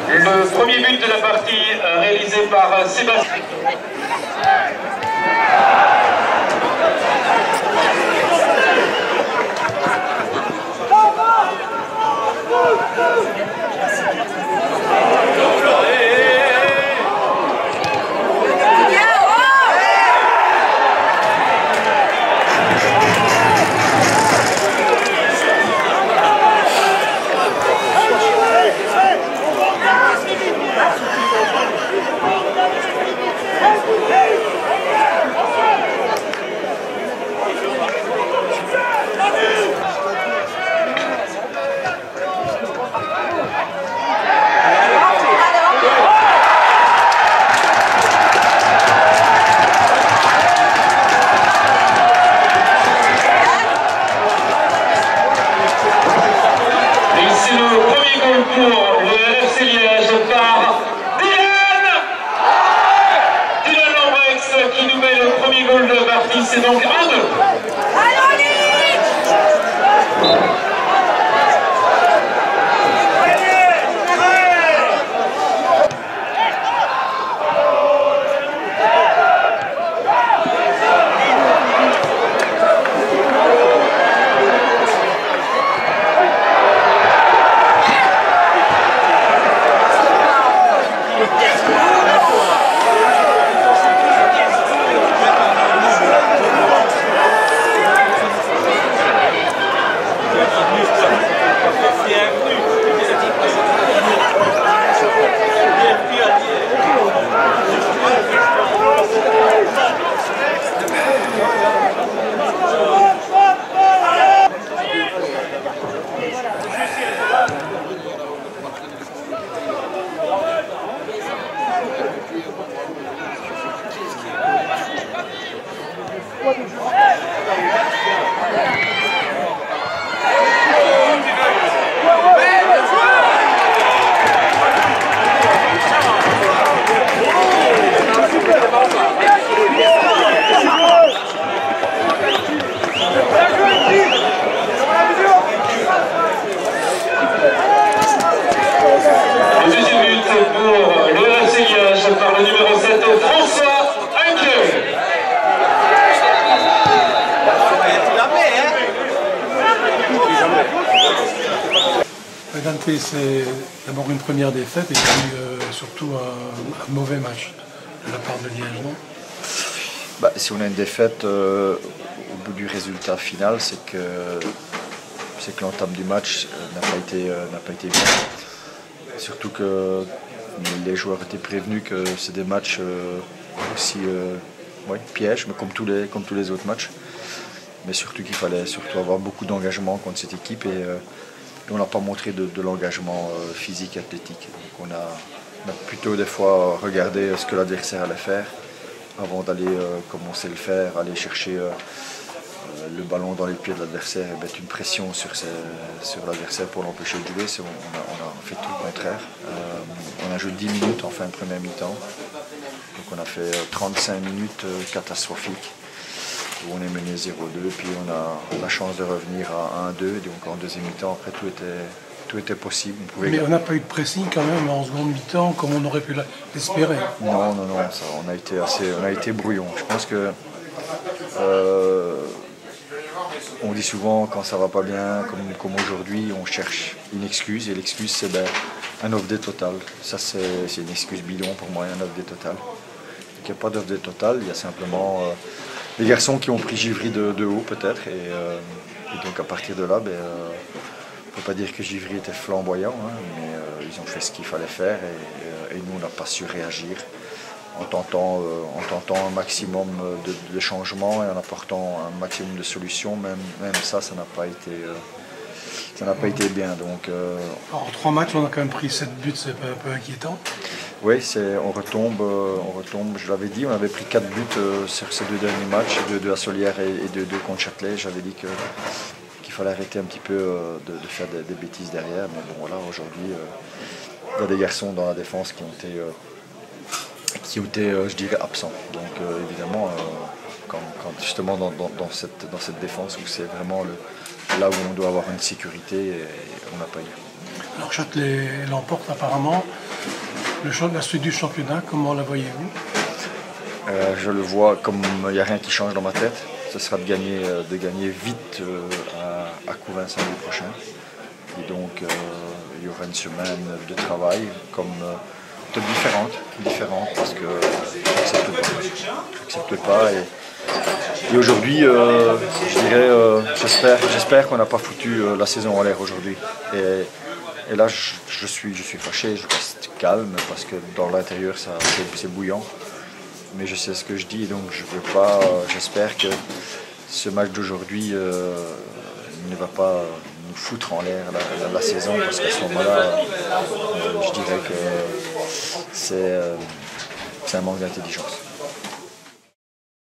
Le premier but de la partie réalisé par Sébastien. Pour le FC Liège par Dylan Lambrex qui nous met le premier goal de la partie, c'est donc 1-2. Le deuxième but pour le FC Liège par le numéro 7, François Henke. Dante, c'est d'abord une première défaite et puis surtout un mauvais match de la part de Liège, non? Si on a une défaite au bout du résultat final, c'est que l'entame du match n'a pas été bien. Surtout que les joueurs étaient prévenus que c'est des matchs aussi pièges, mais comme tous les autres matchs. Mais surtout qu'il fallait avoir beaucoup d'engagement contre cette équipe et on n'a pas montré de l'engagement physique et athlétique. Donc on a plutôt des fois regardé ce que l'adversaire allait faire avant d'aller, comme on sait le faire, aller chercher le ballon dans les pieds de l'adversaire et mettre une pression sur l'adversaire pour l'empêcher de jouer. On a fait tout le contraire. On a joué 10 minutes en fin de première mi-temps. Donc on a fait 35 minutes catastrophiques où on est mené 0-2, puis on a la chance de revenir à 1-2. Donc en deuxième mi-temps, après tout était possible. Mais on n'a pas eu de pressing quand même en seconde mi-temps comme on aurait pu l'espérer. Non, ça, on a été brouillon. Je pense que on dit souvent quand ça va pas bien, comme aujourd'hui, on cherche une excuse et l'excuse c'est un off-day total. Ça c'est une excuse bidon pour moi, un off-day total. Il n'y a pas d'off-day total, il y a simplement les garçons qui ont pris Givry de haut peut-être et donc à partir de là, on ne peut pas dire que Givry était flamboyant, hein, mais ils ont fait ce qu'il fallait faire et nous on n'a pas su réagir. En tentant un maximum de changements et en apportant un maximum de solutions, même ça n'a pas été bien. Donc, en 3 matchs, on a quand même pris 7 buts, c'est un peu inquiétant. Oui, on retombe, je l'avais dit, on avait pris 4 buts sur ces 2 derniers matchs, 2 à Solière et 2 contre Châtelet. J'avais dit qu'il fallait arrêter un petit peu de faire des bêtises derrière, mais bon voilà, aujourd'hui, il y a des garçons dans la défense qui ont été, je dirais, absents. Donc évidemment, quand justement dans cette défense où c'est vraiment là où on doit avoir une sécurité, on n'a pas eu. Alors Châtelet l'emporte apparemment. La suite du championnat, comment la voyez-vous? Je le vois comme il n'y a rien qui change dans ma tête. Ce sera de gagner vite à Couvain samedi prochain. Et donc il y aura une semaine de travail comme différente parce que je n'accepte pas. Et aujourd'hui, je dirais, j'espère qu'on n'a pas foutu la saison en l'air aujourd'hui. Et là, je suis fâché, je reste calme parce que dans l'intérieur, c'est bouillant. Mais je sais ce que je dis, donc je veux pas. J'espère que ce match d'aujourd'hui ne va pas nous foutre en l'air la saison, parce qu'à ce moment-là, je dirais que c'est un manque d'intelligence.